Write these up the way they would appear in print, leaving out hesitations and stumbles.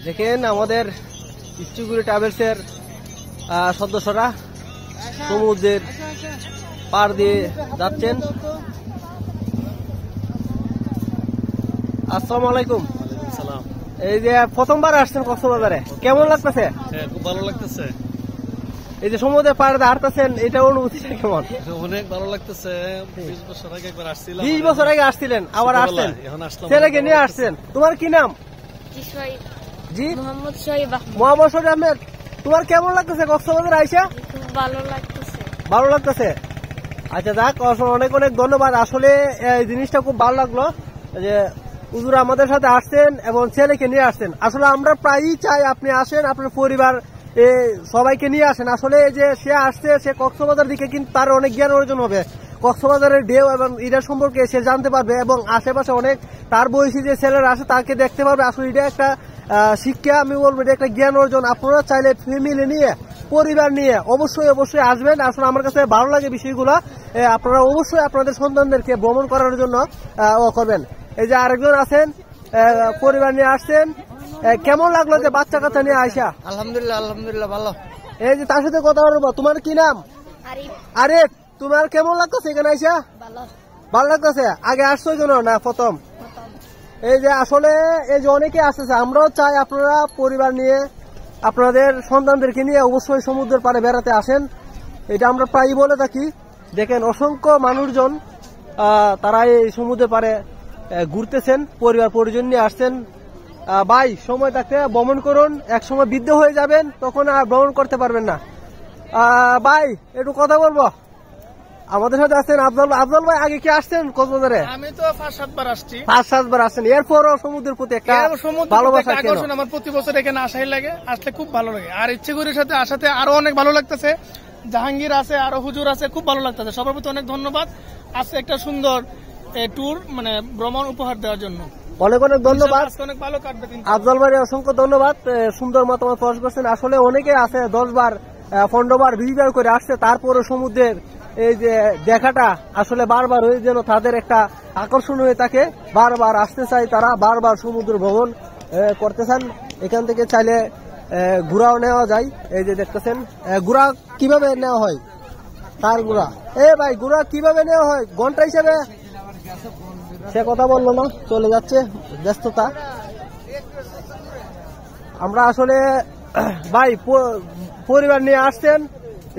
দেখেন আমাদের ইচ্ছুগুড়ি ট্রাভেলসের সদস্যরা সমুদ্রের পার দিয়ে যাচ্ছেন। আসসালামু আলাইকুম। এই যে প্রথমবার আসছেন কক্সবাজারে, কেমন লাগতেছে? খুব ভালো লাগতেছে। এই যে সমুদ্রের পাড়ে হাঁটতেছেন, এটা অনুভূতিটা কেমন? অনেক ভালো লাগতেছে। 20 বছর আগে একবার আসছিলাম। 20 বছর আগে আসছিলেন, আবার আসছেন, ছেলেকে নিয়ে আসছেন। তোমার কি নাম? জি, মোহাম্মদ শহীদ আহমেদ। তোমার কেমন লাগতেছে কক্সবাজারে আইসা? খুব ভালো লাগতেছে। ভালো লাগতেছে। আচ্ছা যাক, অনেক অনেক ধন্যবাদ। আসলে এই জিনিসটা খুব ভালো লাগলো যে হুজুর আমাদের সাথে আসছেন এবং ছেলেকে নিয়ে আসছেন। আসলে আমরা প্রায়ই চাই আপনি আসেন, আপনার পরিবার সবাইকে নিয়ে আসেন। আসলে যে সে আসছে, সে কক্সবাজার দিকে কিন্তু তার অনেক জ্ঞান অর্জন হবে। কক্সবাজারের ঢেউ এবং এটা সম্পর্কে সে জানতে পারবে এবং আশেপাশে অনেক তার বয়সী যে ছেলেরা আসে তাকে দেখতে পারবে। আসলে এটা একটা শিক্ষা, আমি বলবো এটা একটা জ্ঞান অর্জন। আপনারা চাইলে ফ্যামিলি নিয়ে, পরিবার নিয়ে অবশ্যই অবশ্যই আসবেন। আসলে আমার কাছে ভালো লাগে বিষয়গুলো। আপনারা অবশ্যই আপনাদের সন্তানদেরকে ভ্রমণ করানোর জন্য করবেন। এই যে আরেকজন আছেন, পরিবার নিয়ে আসছেন, কেমন লাগলো যে বাচ্চা কাচ্চা নিয়ে আইসা? আলহামদুলিল্লাহ, আলহামদুলিল্লাহ ভালো। এই যে তার সাথে কথা বলবো। তোমার কি নাম? আরিফ। তোমার কেমন লাগতেছে এখানে আইসা? ভালো লাগতেছে। আগে আসছো কেন না প্রথম? এই যে আসলে এই যে অনেকে আসতেছে, আমরাও চাই আপনারা পরিবার নিয়ে আপনাদের সন্তানদেরকে নিয়ে অবশ্যই সমুদ্রের পাড়ে বেড়াতে আসেন। এটা আমরা প্রায়ই বলে থাকি। দেখেন অসংখ্য মানুষজন তারা এই সমুদ্রের পাড়ে ঘুরতেছেন, পরিবার পরিজন নিয়ে আসছেন। ভাই, সময় থাকতে ভ্রমণ করুন, এক সময় বৃদ্ধ হয়ে যাবেন, তখন আর ভ্রমণ করতে পারবেন না। ভাই একটু কথা বলবো, আমাদের সাথে আসছেন আফজল ভাই। আগে কি আসছেন কক্সবাজারে? আমি তো 5-7 বার আসছি। 5-7 বার আসছেন। এরপরও সমুদ্রের প্রতি একটা ভালোবাসা আকর্ষণ আমার প্রতি বছর এখানে আসাই লাগে, আসলে খুব ভালো লাগে। আর ইচ্ছেগুড়ির সাথে আসাতে আরো অনেক ভালো লাগতেছে। জাহাঙ্গীর আছে, আরো হুজুর আছে, খুব ভালো লাগতেছে। সবার প্রতি অনেক ধন্যবাদ। আজকে একটা সুন্দর ট্যুর মানে ভ্রমণ উপহার দেওয়ার জন্য অনেক অনেক ধন্যবাদ। অনেক ভালো কাটবে। আফজল ভাই অসংখ্য ধন্যবাদ, সুন্দর মতামত প্রকাশ করছেন। আসলে অনেকে আছে 10 বার 15 বার 20 বার করে আসছে, তারপরে সমুদ্রের এই যে দেখাটা আসলে বারবার হয়ে যেন তাদের একটা আকর্ষণ হয়ে থাকে, বারবার আসতে চাই তারা, বারবার সমুদ্র ভ্রমণ করতে চান। এখান থেকে চাইলে ঘোড়াও নেওয়া যায়। এই যে দেখতেছেন ঘোড়া কিভাবে নেওয়া হয়, তার ঘোড়া। ভাই, ঘোড়া কিভাবে নেওয়া হয় ঘন্টা হিসেবে? সে কথা বললো না, চলে যাচ্ছে, ব্যস্ততা। আমরা আসলে ভাই পরিবার নিয়ে আসছেন,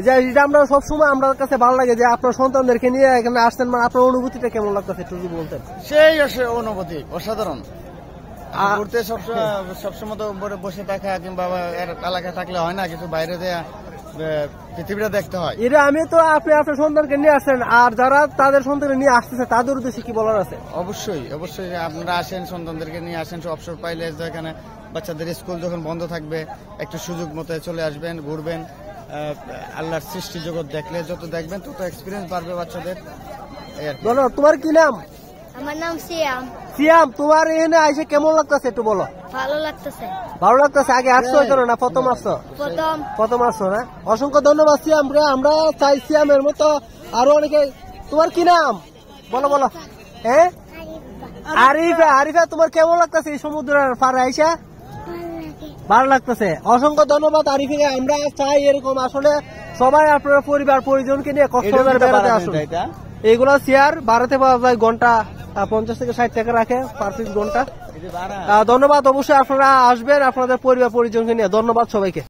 যে এটা আমরা সবসময় আমার কাছে ভালো লাগে যে আপনার সন্তানদেরকে নিয়ে এখানে আসছেন। মানে আপনার অনুভূতিটা কেমন লাগতেছে একটু যদি বলতেন। সেই অনুভূতি অসাধারণ। ঘুরতে সবসময় তো বসে থাকা কিংবা এলাকায় থাকলে হয় না, কিছু বাইরে পৃথিবীটা দেখতে হয়। এটা আমি তো আপনি আপনার সন্তানকে নিয়ে আসছেন, আর যারা তাদের সন্তানকে নিয়ে আসতেছে তাদের উদ্দেশ্যে কি বলার আছে? অবশ্যই অবশ্যই আপনারা আসেন, সন্তানদেরকে নিয়ে আসেন। অবসর পাইলে এখানে বাচ্চাদের স্কুল যখন বন্ধ থাকবে, একটু সুযোগ মতো চলে আসবেন, ঘুরবেন। আল্লাহর সৃষ্টি জগৎ দেখলে যত দেখবেন তত এক্সপিরিয়েন্স বাড়বে বাচ্চাদের। তোমার কি নাম? আমার নাম সিয়াম। সিয়াম, তোমার এখানে আইসে কেমন লাগতেছে একটু বলো। ভালো লাগতেছে। ভালো লাগতেছে। আগে আসছো কেন না প্রথম আসছো? প্রথম আসছো না? অসংখ্য ধন্যবাদ সিয়াম রে। আমরা চাই সিয়ামের মতো আরো অনেকে। তোমার কি নাম বলো বলো? আরিফা। আরিফা, তোমার কেমন লাগতেছে এই সমুদ্রের পাড়ে আইসা? ভালো লাগতেছে। অসংখ্য ধন্যবাদ আরিফা। আমরা চাই এরকম আসলে সবাই আপনার পরিবার পরিজনকে নিয়ে কক্সবাজার বেড়াতে আসুন। এইগুলো চেয়ার ভাড়াতে পাওয়া যায়, ঘন্টা 50 থেকে 60 টাকা রাখে পার পিস ঘন্টা। ধন্যবাদ। অবশ্যই আপনারা আসবেন আপনাদের পরিবার পরিজনকে নিয়ে। ধন্যবাদ সবাইকে।